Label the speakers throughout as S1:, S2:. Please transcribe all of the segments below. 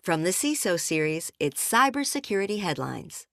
S1: From the CISO Series, it's cybersecurity headlines.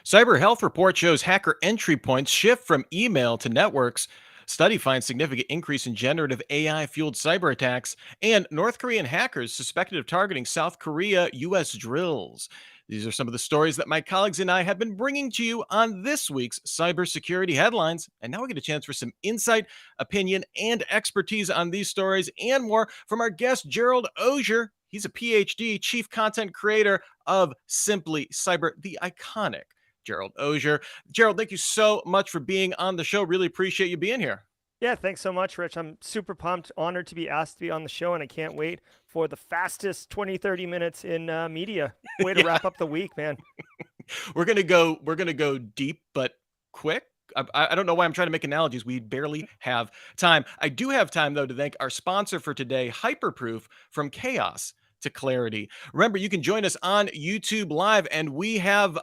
S2: Cyber health report shows hacker entry points shift from email to networks. Study finds significant increase in generative AI fueled cyber attacks. And North Korean hackers suspected of targeting South Korea U.S. drills. These are some of the stories that my colleagues and I have been bringing to you on this week's cybersecurity headlines. And now we get a chance for some insight, opinion, and expertise on these stories and more from our guest, Gerald Auger. He's a PhD, chief content creator of Simply Cyber, the iconic Gerald Auger. Gerald, thank you so much for being on the show. Really appreciate you being here.
S3: Yeah, thanks so much, Rich. I'm super pumped, honored to be asked to be on the show, and I can't wait for the fastest 20, 30 minutes in media. Way to
S2: Yeah,
S3: wrap up the week, man.
S2: we're gonna go deep but quick. I don't know why I'm trying to make analogies. We barely have time. I do have time though to thank our sponsor for today, Hyperproof, from chaos to clarity. Remember, you can join us on YouTube Live, and we have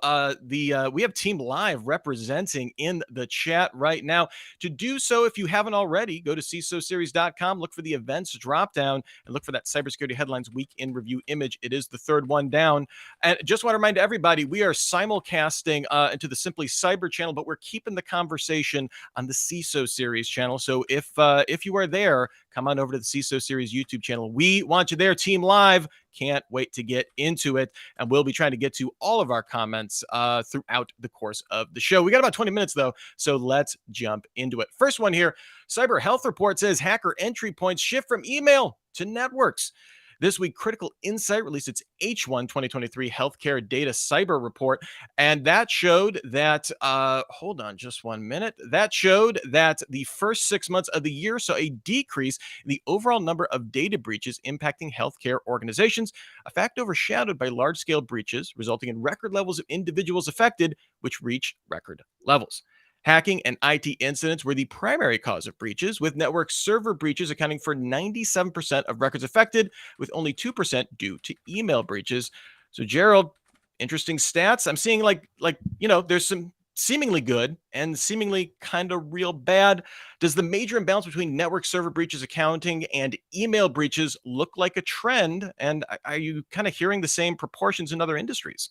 S2: Team Live representing in the chat right now. To do so, if you haven't already, go to CISOseries.com, look for the events drop down, and look for that Cybersecurity Headlines Week in Review image. It is the third one down. And just want to remind everybody, we are simulcasting into the Simply Cyber channel, but we're keeping the conversation on the CISO Series channel. So if you are there, come on over to the CISO Series YouTube channel. We want you there, Team Live. Can't wait to get into it. And we'll be trying to get to all of our comments throughout the course of the show. We got about 20 minutes, though, so let's jump into it. First one here, Cyber Health Report says hacker entry points shift from email to networks. This week, Critical Insight released its H1 2023 Healthcare Data Cyber Report, and that showed that, hold on just 1 minute, that showed that the first 6 months of the year saw a decrease in the overall number of data breaches impacting healthcare organizations, a fact overshadowed by large-scale breaches, resulting in record levels of individuals affected, which reach record levels. Hacking and IT incidents were the primary cause of breaches, with network server breaches accounting for 97% of records affected, with only 2% due to email breaches. So, Gerald, interesting stats. I'm seeing there's some seemingly good and seemingly kind of real bad. Does the major imbalance between network server breaches accounting and email breaches look like a trend? And are you kind of hearing the same proportions in other industries?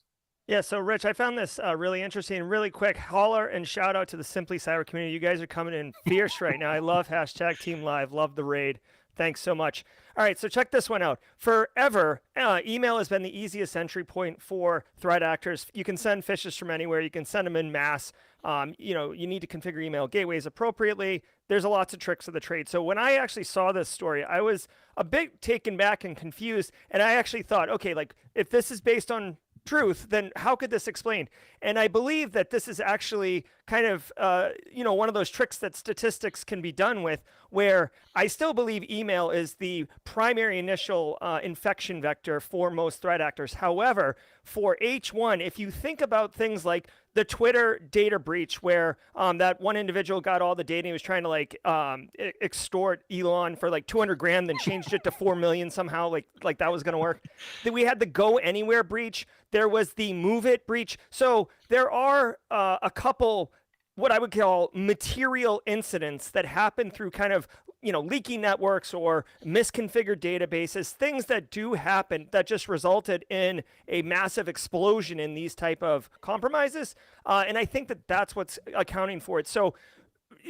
S3: Yeah, so Rich, I found this really interesting. Really quick, holler and shout out to the Simply Cyber community. You guys are coming in fierce right now. I love hashtag Team Live. Love the raid. Thanks so much. All right, so check this one out. Forever, email has been the easiest entry point for threat actors. You can send phishes from anywhere. You can send them in mass. You need to configure email gateways appropriately. There's lots of tricks of the trade. So when I actually saw this story, I was a bit taken back and confused. And I actually thought, okay, like if this is based on truth, then how could this explain? And I believe that this is actually kind of, one of those tricks that statistics can be done with, where I still believe email is the primary initial infection vector for most threat actors. However, for H1, if you think about things like the Twitter data breach, where that one individual got all the data and he was trying to extort Elon for like 200 grand, then changed it to 4 million somehow, like that was going to work. Then we had the Go Anywhere breach. There was the Move It breach. So there are a couple what I would call material incidents that happen through kind of leaky networks or misconfigured databases, things that do happen that just resulted in a massive explosion in these type of compromises. And I think that that's what's accounting for it. So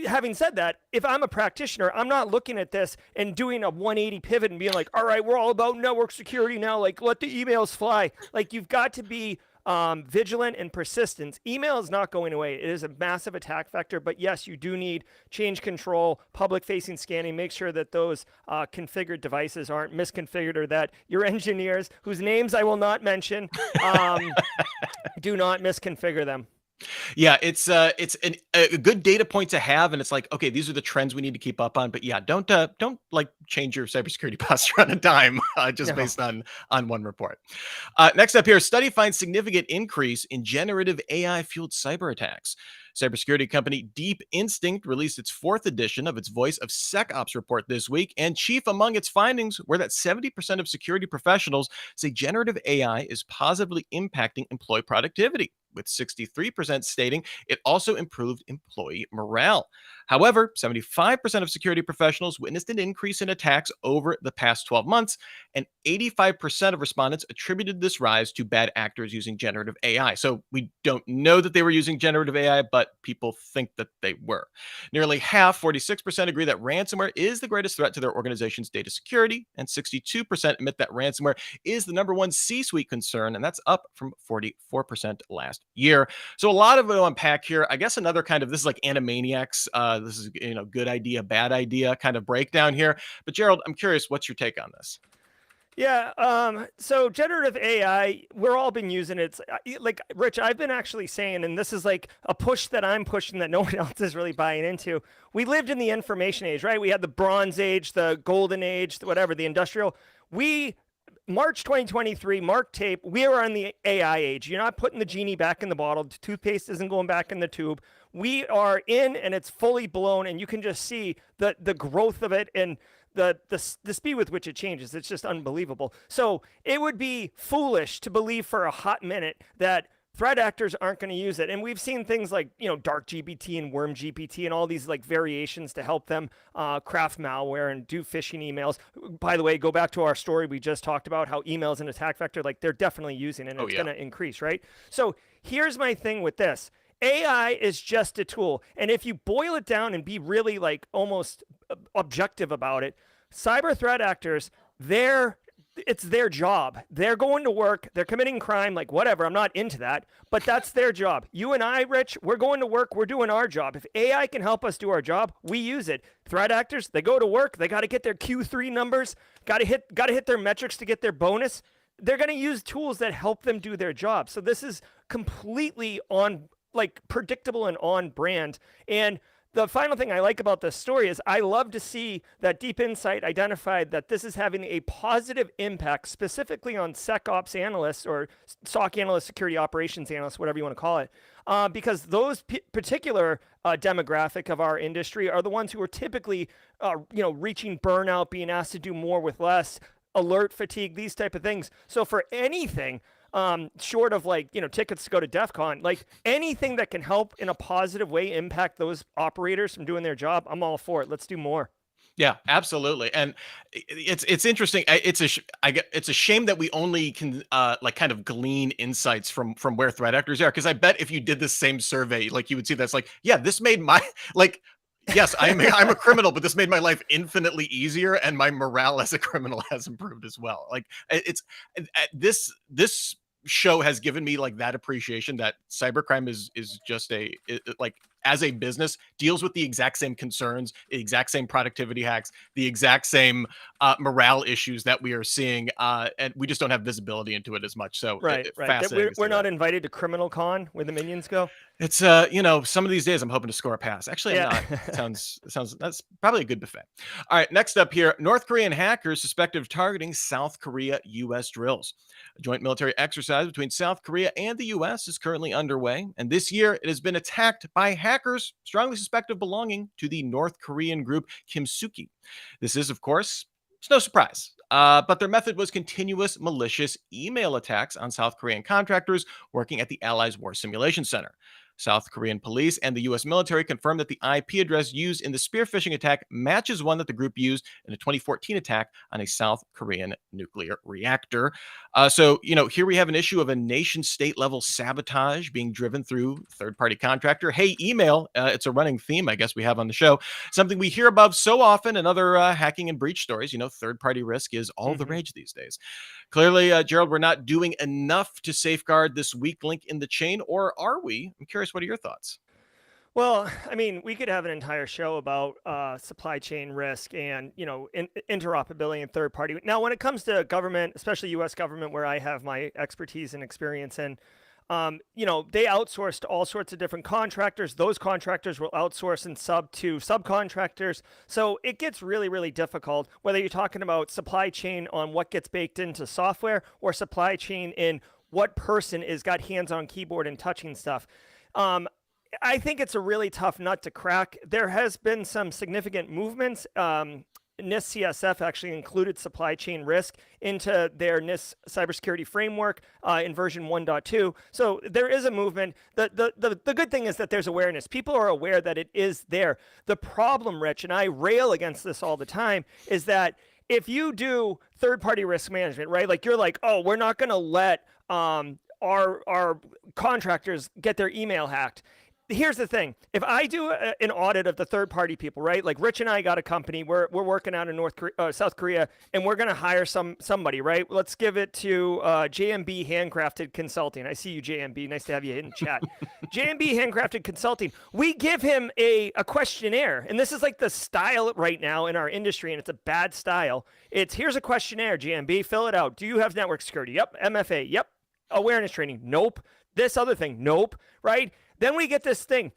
S3: having said that, if I'm a practitioner, I'm not looking at this and doing a 180 pivot and being like, all right, we're all about network security now. Like, let the emails fly. Like, you've got to be vigilant and persistent. Email is not going away. It is a massive attack vector, but yes, you do need change control, public facing scanning, make sure that those configured devices aren't misconfigured, or that your engineers, whose names I will not mention, do not misconfigure them.
S2: Yeah, it's a good data point to have, and it's like, okay, these are the trends we need to keep up on. But yeah, don't like change your cybersecurity posture on a dime just
S3: No.
S2: based on one report. Next up here, study finds significant increase in generative AI fueled cyber attacks. Cybersecurity company Deep Instinct released its fourth edition of its Voice of SecOps report this week, and chief among its findings were that 70% of security professionals say generative AI is positively impacting employee productivity, with 63% stating it also improved employee morale. However, 75% of security professionals witnessed an increase in attacks over the past 12 months, and 85% of respondents attributed this rise to bad actors using generative AI. So we don't know that they were using generative AI, but people think that they were. Nearly half, 46%, agree that ransomware is the greatest threat to their organization's data security, and 62% admit that ransomware is the number one C-suite concern, and that's up from 44% last year. So a lot of it to unpack here. I guess another kind of, this is like Animaniacs. This is, good idea, bad idea kind of breakdown here. But Gerald, I'm curious, what's your take on this?
S3: Yeah. So generative AI, we're all been using it. It's, like Rich, I've been actually saying, and this is like a push that I'm pushing that no one else is really buying into. We lived in the information age, right? We had the Bronze Age, the Golden Age, whatever, the industrial. March 2023, mark tape, we are on the AI age. You're not putting the genie back in the bottle. The toothpaste isn't going back in the tube. We are in, and it's fully blown, and you can just see the growth of it and the speed with which it changes. It's just unbelievable. So it would be foolish to believe for a hot minute that threat actors aren't going to use it. And we've seen things like, dark GPT and worm GPT and all these like variations to help them craft malware and do phishing emails. By the way, go back to our story we just talked about, how emails an attack vector, like they're definitely using it, and it's going to increase, right? So here's my thing with this. AI is just a tool. And if you boil it down and be really like almost objective about it, cyber threat actors, it's their job. They're going to work. They're committing crime, like whatever. I'm not into that, but that's their job. You and I, Rich, we're going to work. We're doing our job. If AI can help us do our job, we use it. Threat actors, they go to work. They got to get their Q3 numbers. Got to hit their metrics to get their bonus. They're going to use tools that help them do their job. So this is completely predictable and on brand. And the final thing I like about this story is I love to see that Deep Insight identified that this is having a positive impact specifically on SecOps analysts or SOC analysts, security operations analysts, whatever you want to call it, because those particular demographic of our industry are the ones who are typically, reaching burnout, being asked to do more with less, alert fatigue, these type of things. So for anything, short of tickets to go to DEF CON, like anything that can help in a positive way impact those operators from doing their job, I'm all for it. Let's do more.
S2: Yeah, absolutely. And it's interesting. It's a shame that we only can kind of glean insights from where threat actors are. Because I bet if you did the same survey, like you would see that's like, yeah, this made my yes, I'm a criminal, but this made my life infinitely easier, and my morale as a criminal has improved as well. Like this show has given me like that appreciation that cybercrime is just as a business deals with the exact same concerns, the exact same productivity hacks, the exact same morale issues that we are seeing, and we just don't have visibility into it as much. So
S3: right. We're not invited to Criminal Con where the minions go.
S2: It's some of these days I'm hoping to score a pass. Actually, I'm not. Sounds that's probably a good buffet. All right, next up here, North Korean hackers suspected of targeting South Korea U.S. drills. A joint military exercise between South Korea and the U.S. is currently underway, and this year it has been attacked by hackers strongly suspected of belonging to the North Korean group Kimsuki. This is, of course, it's no surprise. But their method was continuous malicious email attacks on South Korean contractors working at the Allies War Simulation Center. South Korean police and the U.S. military confirmed that the IP address used in the spear phishing attack matches one that the group used in a 2014 attack on a South Korean nuclear reactor. So here we have an issue of a nation-state level sabotage being driven through third-party contractor. Hey, email, it's a running theme, I guess, we have on the show. Something we hear about so often in other hacking and breach stories. Third-party risk is all the rage these days. Clearly, Gerald, we're not doing enough to safeguard this weak link in the chain, or are we? I'm curious, what are your thoughts?
S3: Well, I mean, we could have an entire show about supply chain risk and, interoperability and third party. Now, when it comes to government, especially U.S. government, where I have my expertise and experience in, they outsource to all sorts of different contractors. Those contractors will outsource and sub to subcontractors. So it gets really, really difficult, whether you're talking about supply chain on what gets baked into software or supply chain in what person is got hands on keyboard and touching stuff. I think it's a really tough nut to crack. There has been some significant movements. NIST CSF actually included supply chain risk into their NIST cybersecurity framework in version 1.2. So there is a movement. The good thing is that there's awareness. People are aware that it is there. The problem, Rich, and I rail against this all the time, is that if you do third-party risk management, right? Like you're like, oh, we're not going to let our contractors get their email hacked. Here's the thing. If I do an audit of the third party people, right? Like Rich and I got a company. We're working out in South Korea, and we're going to hire somebody, right? Let's give it to JMB Handcrafted Consulting. I see you, JMB. Nice to have you in chat. JMB Handcrafted Consulting. We give him a questionnaire, and this is like the style right now in our industry, and it's a bad style. It's here's a questionnaire, JMB. Fill it out. Do you have network security? Yep. MFA. Yep. Awareness training. Nope. This other thing. Nope. Right? Then we get this thing.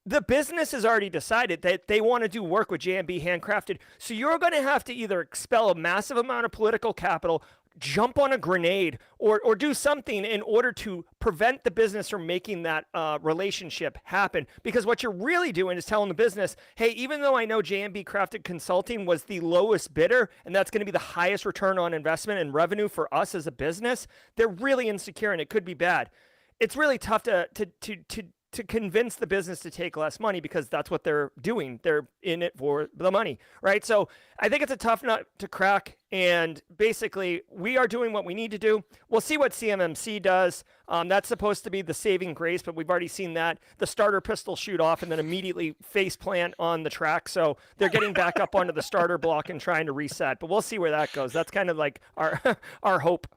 S3: The business has already decided that they want to do work with JMB Handcrafted. So you're going to have to either expel a massive amount of political capital, jump on a grenade, or do something in order to prevent the business from making that relationship happen. Because what you're really doing is telling the business, hey, even though I know JMB Crafted Consulting was the lowest bidder, and that's going to be the highest return on investment and revenue for us as a business, they're really insecure and it could be bad. It's really tough to convince the business to take less money because that's what they're doing. They're in it for the money, right? So I think it's a tough nut to crack. And basically, we are doing what we need to do. We'll see what CMMC does. That's supposed to be the saving grace, but we've already seen that. The starter pistol shoot off and then immediately face plant on the track. So they're getting back up onto the starter block and trying to reset. But we'll see where that goes. That's kind of like our hope.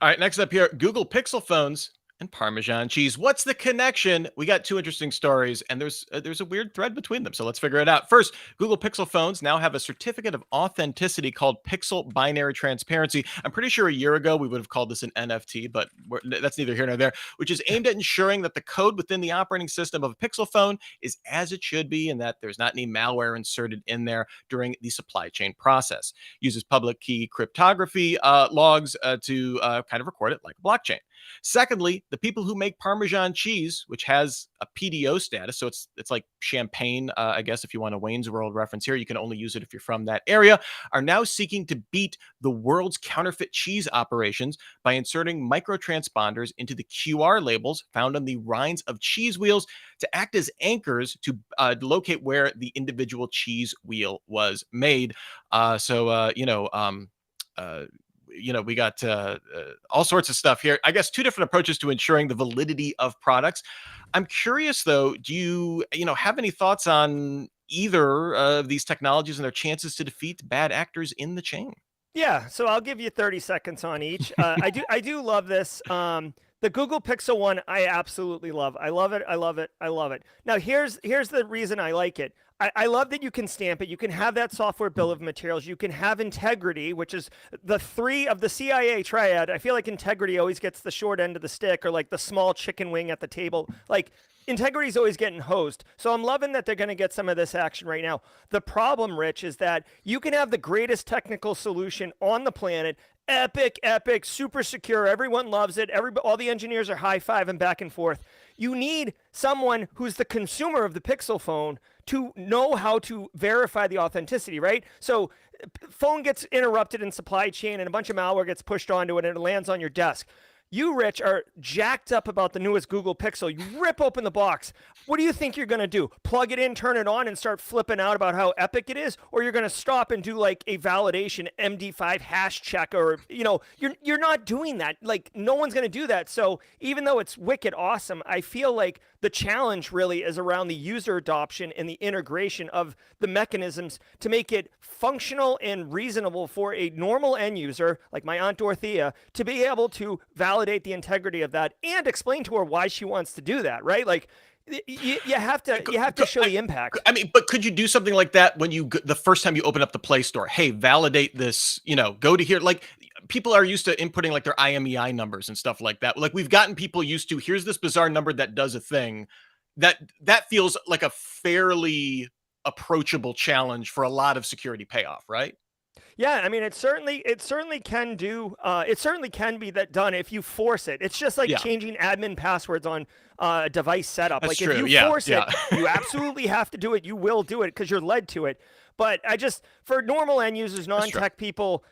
S2: All right, next up here, Google Pixel phones and Parmesan cheese. What's the connection? We got two interesting stories, and there's a weird thread between them. So let's figure it out. First, Google Pixel phones now have a certificate of authenticity called Pixel Binary Transparency. I'm pretty sure a year ago we would have called this an NFT, but that's neither here nor there, which is aimed at ensuring that the code within the operating system of a Pixel phone is as it should be and that there's not any malware inserted in there during the supply chain process. Uses public key cryptography logs to kind of record it like a blockchain. Secondly, the people who make Parmesan cheese, which has a PDO status, so it's like champagne, I guess if you want a Wayne's World reference here, you can only use it if you're from that area, are now seeking to beat the world's counterfeit cheese operations by inserting microtransponders into the QR labels found on the rinds of cheese wheels to act as anchors to locate where the individual cheese wheel was made. We got all sorts of stuff here. I guess two different approaches to ensuring the validity of products. I'm curious, though, do you have any thoughts on either of these technologies and their chances to defeat bad actors in the chain?
S3: Yeah, so I'll give you 30 seconds on each. I do love this. The Google Pixel one, I absolutely love. I love it. I love it. I love it. Now, here's the reason I like it. I love that you can stamp it. You can have that software bill of materials. You can have integrity, which is the three of the CIA triad. I feel like integrity always gets the short end of the stick, or like the small chicken wing at the table. Like integrity is always getting hosed. So I'm loving that they're going to get some of this action right now. The problem, Rich, is that you can have the greatest technical solution on the planet. Epic, super secure. Everyone loves it. All the engineers are high-fiving back and forth. You need someone who's the consumer of the Pixel phone to know how to verify the authenticity, right? So phone gets interrupted in supply chain and a bunch of malware gets pushed onto it and it lands on your desk. You, Rich, are jacked up about the newest Google Pixel. You rip open the box. What do you think you're going to do? Plug it in, turn it on, and start flipping out about how epic it is? Or you're going to stop and do like a validation MD5 hash check, or, you're not doing that. Like, no one's going to do that. So even though it's wicked awesome, I feel like the challenge really is around the user adoption and the integration of the mechanisms to make it functional and reasonable for a normal end user, like my Aunt Dorothea, to be able to validate the integrity of that and explain to her why she wants to do that, right? Like, you have to show the impact.
S2: I mean, but could you do something like that when the first time you open up the Play Store? Hey, validate this, go to here. Like, people are used to inputting like their IMEI numbers and stuff like that. Like, we've gotten people used to, here's this bizarre number that does a thing. That feels like a fairly approachable challenge for a lot of security payoff, right?
S3: Yeah, I mean, it certainly can do. It certainly can be that done if you force it. It's just like
S2: Yeah,
S3: changing admin passwords on a device setup.
S2: that's
S3: Like if
S2: true.
S3: you
S2: Yeah,
S3: force it,
S2: yeah.
S3: you absolutely have to do it. You will do it because you're led to it. But I just, for normal end users,
S2: That's true.
S3: non-tech people,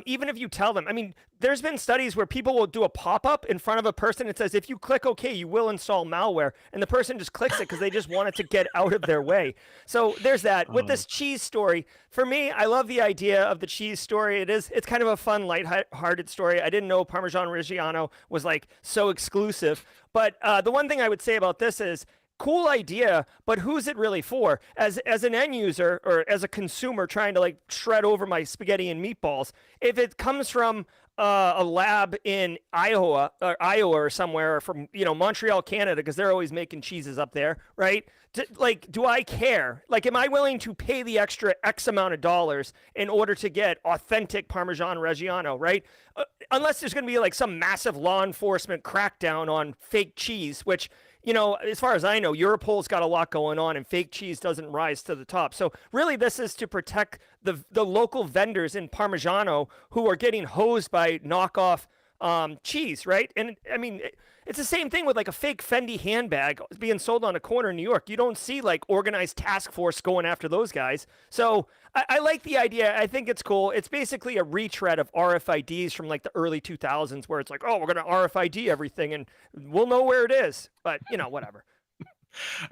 S3: even if you tell them, I mean, there's been studies where people will do a pop-up in front of a person that says, if you click OK, you will install malware. And the person just clicks it because they just want it to get out of their way. So there's that. With
S2: Oh,
S3: this cheese story, for me, I love the idea of the cheese story. It's kind of a fun, light-hearted story. I didn't know Parmesan Reggiano was like so exclusive. But the one thing I would say about this is, cool idea, but who's it really for? As an end user or as a consumer trying to like shred over my spaghetti and meatballs, if it comes from a lab in Iowa or somewhere, or from Montreal, Canada, because they're always making cheeses up there, right? Like, do I care? Like, am I willing to pay the extra X amount of dollars in order to get authentic Parmesan Reggiano, right? Unless there's going to be like some massive law enforcement crackdown on fake cheese, which, as far as I know, Europol's got a lot going on, and fake cheese doesn't rise to the top. So really, this is to protect the local vendors in Parmigiano who are getting hosed by knockoff cheese, right? And I mean, it's the same thing with like a fake Fendi handbag being sold on a corner in New York. You don't see like organized task force going after those guys. So I like the idea. I think it's cool. It's basically a retread of RFIDs from like the early 2000s, where it's like, oh, we're going to RFID everything and we'll know where it is. But whatever.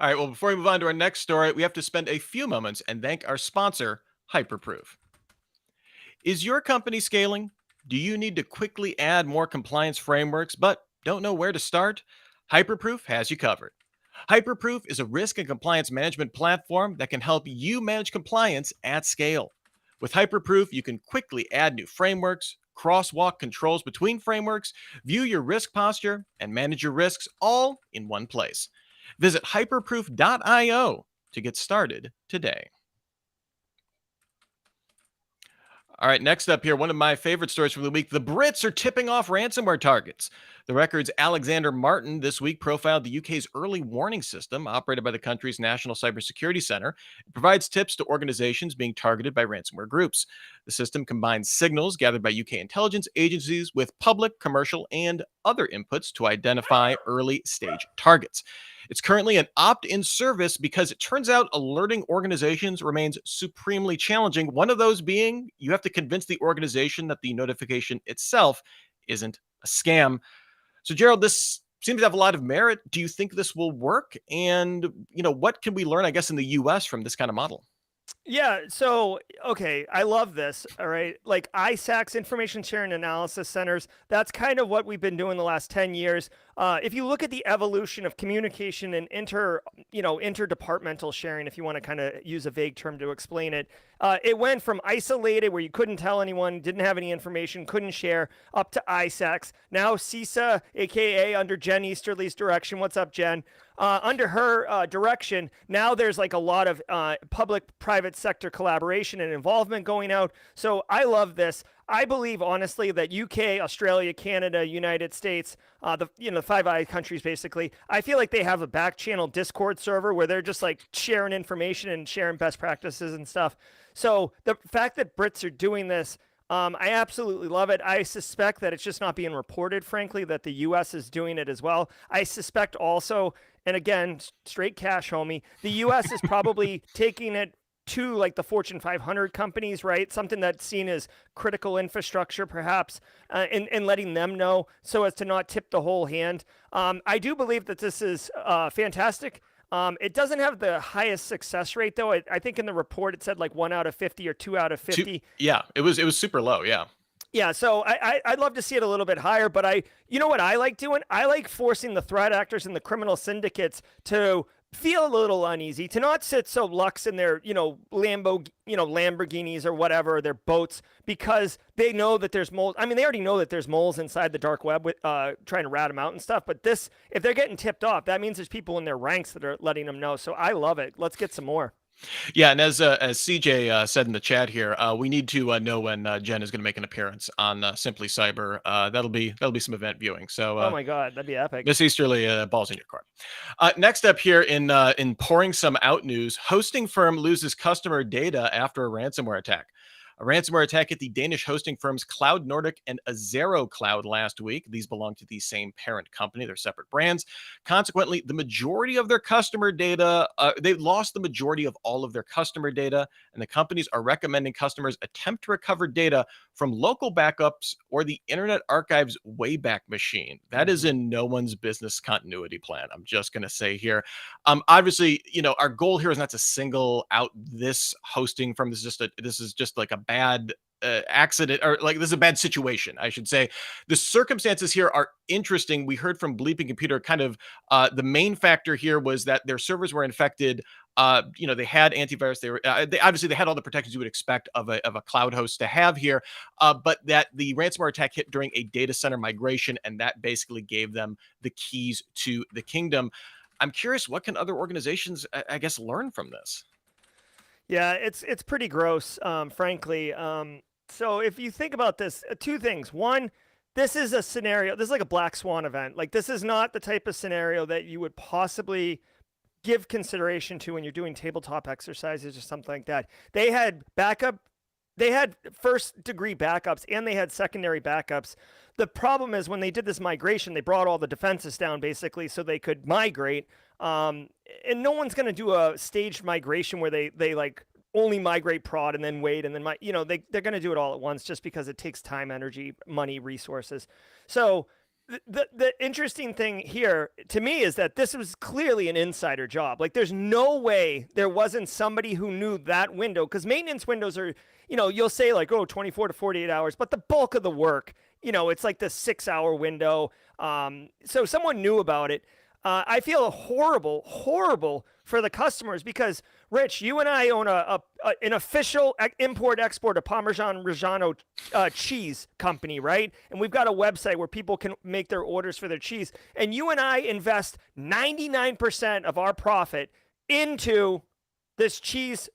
S2: all right. Well, before we move on to our next story, we have to spend a few moments and thank our sponsor, Hyperproof. Is your company scaling? Do you need to quickly add more compliance frameworks but don't know where to start? Hyperproof has you covered. Hyperproof is a risk and compliance management platform that can help you manage compliance at scale. With Hyperproof, you can quickly add new frameworks, crosswalk controls between frameworks, view your risk posture, and manage your risks all in one place. Visit hyperproof.io to get started today. All right, next up here, one of my favorite stories from the week. The Brits are tipping off ransomware targets. The Record's Alexander Martin this week profiled the UK's early warning system, operated by the country's National Cybersecurity Center. It provides tips to organizations being targeted by ransomware groups. The system combines signals gathered by UK intelligence agencies with public, commercial, and other inputs to identify early stage targets. It's currently an opt-in service because it turns out alerting organizations remains supremely challenging. One of those being you have to convince the organization that the notification itself isn't a scam. So, Gerald, this seems to have a lot of merit. Do you think this will work? And, what can we learn, I guess, in the US from this kind of model?
S3: Yeah, so okay, I love this. All right. Like ISACs, information sharing analysis centers, that's kind of what we've been doing the last 10 years. If you look at the evolution of communication and interdepartmental sharing, if you want to kind of use a vague term to explain it, it went from isolated, where you couldn't tell anyone, didn't have any information, couldn't share, up to ISACs. Now CISA, aka under Jen Easterly's direction. What's up, Jen? Under her direction, now there's like a lot of public-private sector collaboration and involvement going out. So I love this. I believe honestly that UK, Australia, Canada, United States, the Five Eyes countries basically, I feel like they have a back channel Discord server where they're just like sharing information and sharing best practices and stuff. So the fact that Brits are doing this, I absolutely love it. I suspect that it's just not being reported, frankly, that the US is doing it as well. I suspect also, and again, straight cash, homie, the US is probably taking it to like the Fortune 500 companies, right? Something that's seen as critical infrastructure, perhaps, and letting them know so as to not tip the whole hand. I do believe that this is fantastic. It doesn't have the highest success rate, though. I think in the report it said like 1 out of 50 or 2 out of 50.
S2: Yeah, it was super low. Yeah.
S3: Yeah, so I'd love to see it a little bit higher, but you know what I like doing? I like forcing the threat actors and the criminal syndicates to feel a little uneasy, to not sit so lux in their, Lamborghinis or whatever, their boats, because they know that there's moles. I mean, they already know that there's moles inside the dark web with trying to rat them out and stuff. But this, if they're getting tipped off, that means there's people in their ranks that are letting them know. So I love it. Let's get some more.
S2: Yeah, and as CJ said in the chat here, we need to know when Jen is going to make an appearance on Simply Cyber. That'll be some event viewing. So,
S3: Oh my God, that'd be epic.
S2: Miss Easterly, balls in your court. Next up here in pouring some out news, hosting firm loses customer data after a ransomware attack. A ransomware attack hit the Danish hosting firms Cloud Nordic and Azero Cloud last week. These belong to the same parent company. They're separate brands. Consequently, the majority of their customer data, they lost the majority of all of their customer data, and the companies are recommending customers attempt to recover data from local backups or the Internet Archive's Wayback Machine. That is in no one's business continuity plan. I'm just going to say here. Obviously, our goal here is not to single out this hosting firm. This is just like a bad accident, or like this is a bad situation, I should say. The circumstances here are interesting. We heard from Bleeping Computer kind of the main factor here was that their servers were infected. They had antivirus. They obviously they had all the protections you would expect of a cloud host to have here, but that the ransomware attack hit during a data center migration, and that basically gave them the keys to the kingdom. I'm curious, what can other organizations, I guess, learn from this?
S3: Yeah, it's pretty gross, frankly. So if you think about this, two things. One, this is a scenario. This is like a black swan event. Like, this is not the type of scenario that you would possibly give consideration to when you're doing tabletop exercises or something like that. They had backup. They had first degree backups and they had secondary backups. The problem is when they did this migration, they brought all the defenses down basically so they could migrate. And no one's going to do a staged migration where they like only migrate prod and then wait and then they're going to do it all at once just because it takes time, energy, money, resources. So the interesting thing here to me is that this was clearly an insider job. Like, there's no way there wasn't somebody who knew that window, because maintenance windows are, you'll say like, 24 to 48 hours, but the bulk of the work, it's like the 6-hour window. So someone knew about it. I feel horrible for the customers because, Rich, you and I own an official import-export of Parmesan Reggiano cheese company, right? And we've got a website where people can make their orders for their cheese. And you and I invest 99% of our profit into this cheese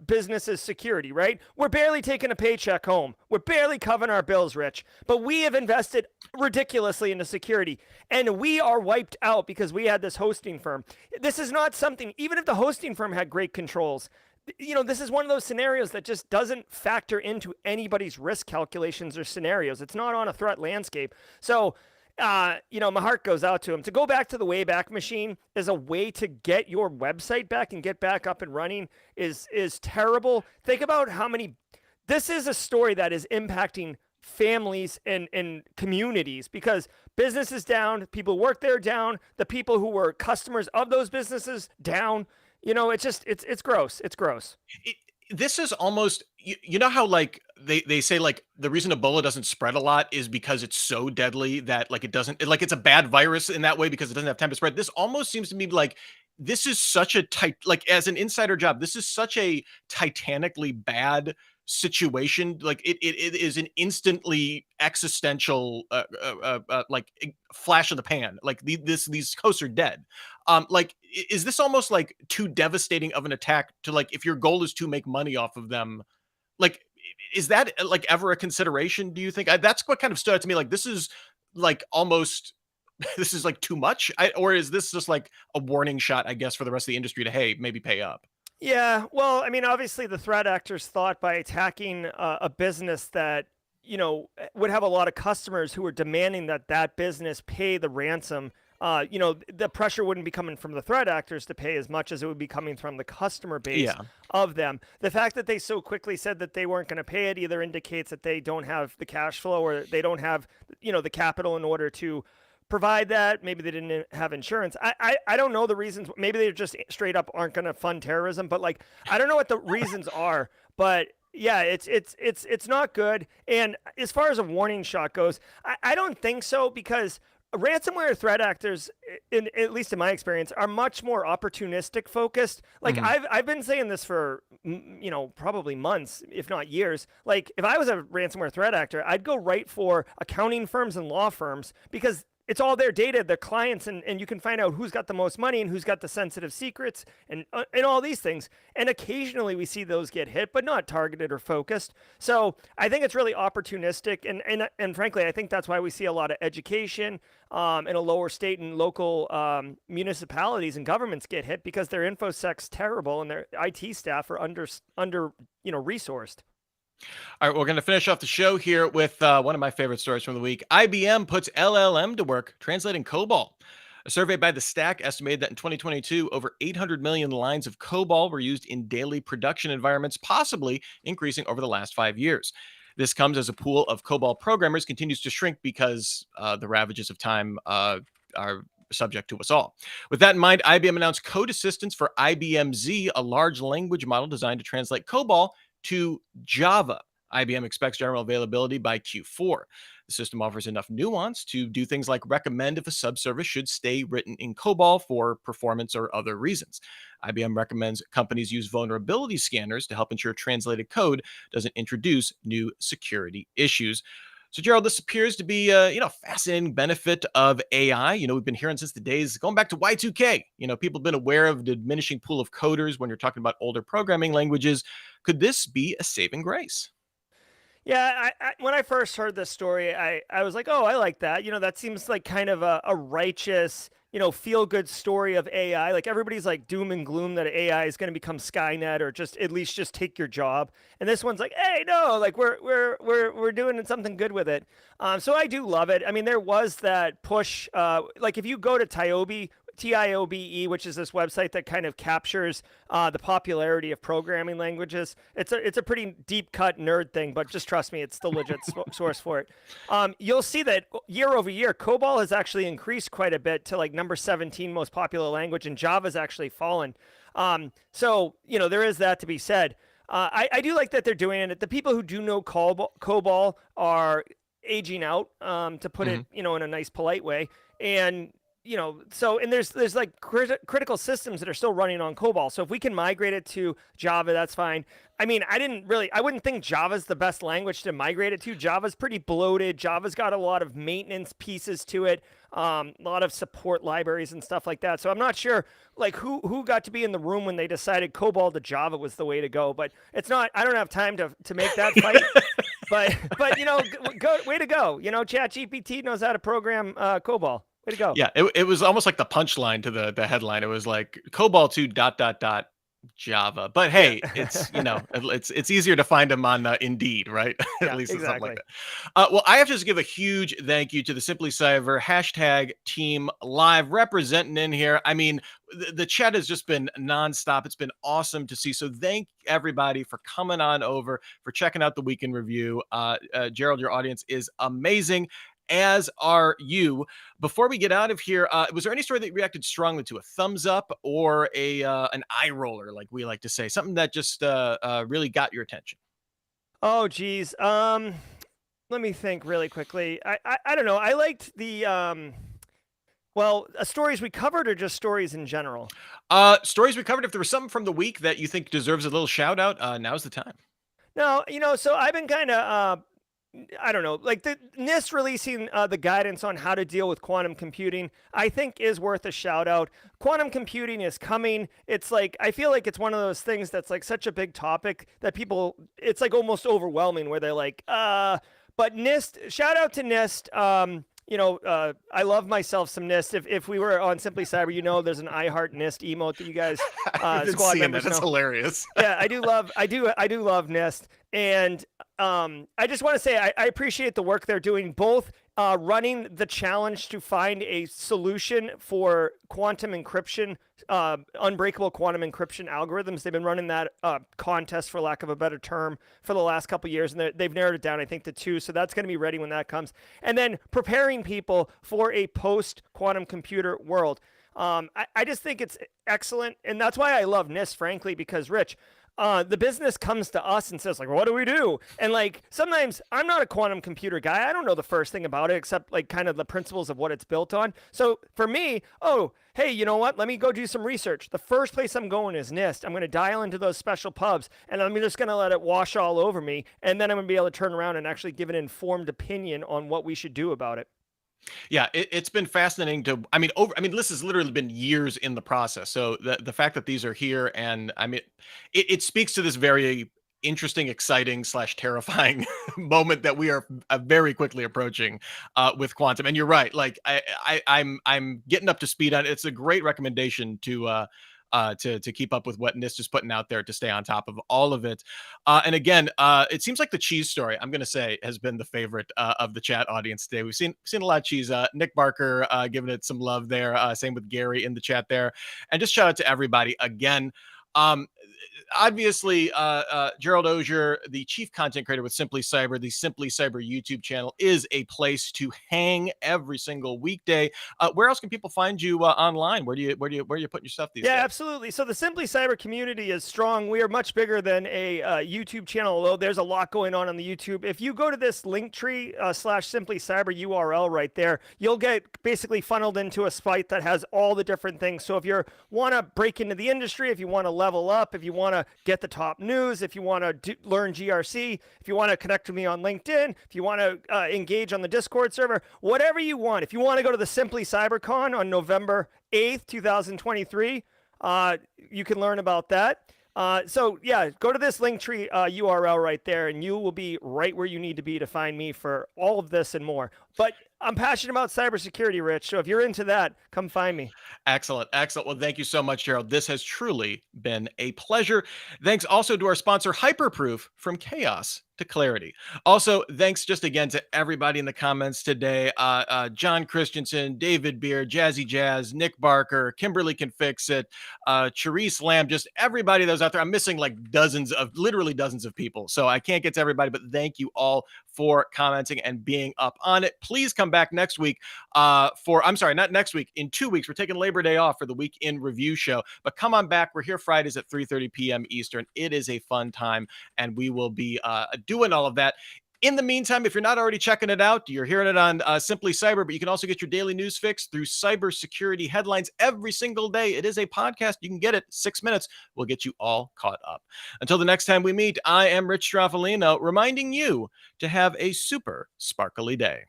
S3: business's security, right? We're barely taking a paycheck home. We're barely covering our bills, Rich. But we have invested ridiculously into security. And we are wiped out because we had this hosting firm. This is not something, even if the hosting firm had great controls, this is one of those scenarios that just doesn't factor into anybody's risk calculations or scenarios. It's not on a threat landscape. So, my heart goes out to him. To go back to the Wayback Machine as a way to get your website back and get back up and running is terrible. Think about how many. This is a story that is impacting families and communities because business is down, people who work there down, the people who were customers of those businesses down. It's gross. It's gross.
S2: This is almost, how like they say like the reason Ebola doesn't spread a lot is because it's so deadly that like it's a bad virus in that way because it doesn't have time to spread. This almost seems to me like this is such a like as an insider job, this is such a titanically bad situation. Like it is an instantly existential like flash of the pan. Like these coasts are dead. Like is this almost like too devastating of an attack to like if your goal is to make money off of them? Like is that like ever a consideration? Do you think that's what kind of stood out to me? Like this is like almost this is like too much, or is this just like a warning shot, I guess, for the rest of the industry to hey maybe pay up?
S3: Yeah, well, I mean, obviously the threat actors thought by attacking a business that, would have a lot of customers who were demanding that business pay the ransom. The pressure wouldn't be coming from the threat actors to pay as much as it would be coming from the customer base of them. The fact that they so quickly said that they weren't going to pay it either indicates that they don't have the cash flow or they don't have, the capital in order to provide that. Maybe they didn't have insurance. I don't know the reasons. Maybe they just straight up aren't going to fund terrorism, but like, I don't know what the reasons are, but yeah, it's not good. And as far as a warning shot goes, I don't think so because ransomware threat actors, at least in my experience, are much more opportunistic focused. Like I've been saying this for, probably months, if not years. Like if I was a ransomware threat actor, I'd go right for accounting firms and law firms because it's all their data, their clients, and you can find out who's got the most money and who's got the sensitive secrets and all these things. And occasionally we see those get hit, but not targeted or focused. So I think it's really opportunistic. And frankly, I think that's why we see a lot of education in a lower state and local municipalities and governments get hit because their infosec's terrible and their IT staff are under resourced.
S2: All right, we're going to finish off the show here with one of my favorite stories from the week. IBM puts LLM to work translating COBOL. A survey by the Stack estimated that in 2022, over 800 million lines of COBOL were used in daily production environments, possibly increasing over the last 5 years. This comes as a pool of COBOL programmers continues to shrink because the ravages of time are subject to us all. With that in mind, IBM announced Code Assistance for IBM Z, a large language model designed to translate COBOL to Java. IBM expects general availability by Q4. The system offers enough nuance to do things like recommend if a subservice should stay written in COBOL for performance or other reasons. IBM recommends companies use vulnerability scanners to help ensure translated code doesn't introduce new security issues. So, Gerald, this appears to be a fascinating benefit of AI. We've been hearing since the days going back to Y2K. People have been aware of the diminishing pool of coders when you're talking about older programming languages. Could this be a saving grace?
S3: Yeah, when I first heard this story, I was like, oh, I like that. That seems like kind of a righteous, feel good story of AI. Like everybody's like doom and gloom that AI is going to become Skynet or just at least just take your job. And this one's like, hey, no, like we're doing something good with it. So I do love it. I mean, there was that push. Like if you go to TIOBE, which is this website that kind of captures the popularity of programming languages. It's a pretty deep cut nerd thing, but just trust me, it's the legit source for it. You'll see that year over year, COBOL has actually increased quite a bit to like number 17 most popular language, and Java's actually fallen. So there is that to be said. I do like that they're doing it. The people who do know COBOL are aging out, to put it in a nice, polite way, and and there's like critical systems that are still running on COBOL. So if we can migrate it to Java, that's fine. I mean, I wouldn't think Java's the best language to migrate it to. Java's pretty bloated. Java's got a lot of maintenance pieces to it, a lot of support libraries and stuff like that. So I'm not sure like who got to be in the room when they decided COBOL to Java was the way to go. But it's not. I don't have time to make that fight. but way to go. ChatGPT knows how to program COBOL. Way to go.
S2: Yeah, it was almost like the punchline to the headline. It was like COBOL 2 ... Java. But hey, it's it's easier to find them on Indeed, right? At
S3: Yeah,
S2: least it's something like
S3: exactly.
S2: that. Well, I have to just give a huge thank you to the Simply Cyber hashtag team live representing in here. I mean, the chat has just been nonstop. It's been awesome to see. So thank everybody for coming on over, for checking out the weekend review. Gerald, your audience is amazing, as are you. Before we get out of here, was there any story that reacted strongly to a thumbs up or an eye roller, like we like to say, something that just really got your attention?
S3: Oh, geez. Let me think really quickly. I don't know. I liked the stories we covered or just stories in general.
S2: Stories we covered. If there was something from the week that you think deserves a little shout out, now's the time.
S3: No, so I've been kind of I don't know, like the NIST releasing the guidance on how to deal with quantum computing, I think is worth a shout out. Quantum computing is coming. It's like, I feel like it's one of those things that's like such a big topic that it's like almost overwhelming where they're like, but NIST, shout out to NIST. I love myself some NIST. If we were on Simply Cyber, there's an I Heart NIST emote that you guys, squad members,
S2: That's hilarious.
S3: Yeah, I do love NIST, and I just want to say I appreciate the work they're doing, both running the challenge to find a solution for quantum encryption, unbreakable quantum encryption algorithms. They've been running that contest, for lack of a better term, for the last couple of years, and they've narrowed it down, I think, to 2. So that's going to be ready when that comes. And then preparing people for a post-quantum computer world. I just think it's excellent, and that's why I love NIST, frankly, because, Rich, the business comes to us and says, like, what do we do? And like, sometimes I'm not a quantum computer guy. I don't know the first thing about it except like kind of the principles of what it's built on. So for me, oh, hey, you know what? Let me go do some research. The first place I'm going is NIST. I'm going to dial into those special pubs, and I'm just going to let it wash all over me. And then I'm going to be able to turn around and actually give an informed opinion on what we should do about it.
S2: Yeah, it's been fascinating to. This has literally been years in the process. So the fact that these are here, and I mean, it speaks to this very interesting, exciting / terrifying moment that we are very quickly approaching with quantum. And you're right. Like I'm getting up to speed on it. It's a great recommendation to to keep up with what NIST is putting out there to stay on top of all of it. And again, it seems like the cheese story, I'm going to say, has been the favorite of the chat audience today. We've seen a lot of cheese. Nick Barker giving it some love there. Same with Gary in the chat there. And just shout out to everybody again. Obviously, Gerald Auger, the chief content creator with Simply Cyber, the Simply Cyber YouTube channel is a place to hang every single weekday. Where else can people find you online? Where are you putting your stuff these days?
S3: Yeah, absolutely. So the Simply Cyber community is strong. We are much bigger than a YouTube channel, although there's a lot going on the YouTube. If you go to this Linktree / Simply Cyber URL right there, you'll get basically funneled into a site that has all the different things. So if you want to break into the industry, if you want to level up, if you want to get the top news, if you want to learn GRC, if you want to connect with me on LinkedIn, if you want to engage on the Discord server, whatever you want. If you want to go to the Simply CyberCon on November 8th, 2023, you can learn about that. So yeah, go to this Linktree URL right there, and you will be right where you need to be to find me for all of this and more. But I'm passionate about cybersecurity, Rich. So if you're into that, come find me.
S2: Excellent. Excellent. Well, thank you so much, Gerald. This has truly been a pleasure. Thanks also to our sponsor, Hyperproof, from chaos to clarity. Also, thanks just again to everybody in the comments today. John Christensen, David Beer, Jazzy Jazz, Nick Barker, Kimberly Can Fix It, Charisse Lamb, just everybody that was out there. I'm missing like literally dozens of people. So I can't get to everybody, but thank you all for commenting and being up on it. Please come back next week not next week, in 2 weeks. We're taking Labor Day off for the Week in Review show, but come on back. We're here Fridays at 3:30 p.m. Eastern. It is a fun time, and we will be doing all of that. In the meantime, if you're not already checking it out, you're hearing it on Simply Cyber, but you can also get your daily news fix through cybersecurity headlines every single day. It is a podcast. You can get it 6 minutes. We'll get you all caught up. Until the next time we meet, I am Rich Stroffolino, reminding you to have a super sparkly day.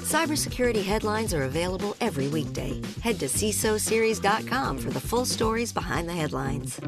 S1: Cybersecurity headlines are available every weekday. Head to CISOSeries.com for the full stories behind the headlines.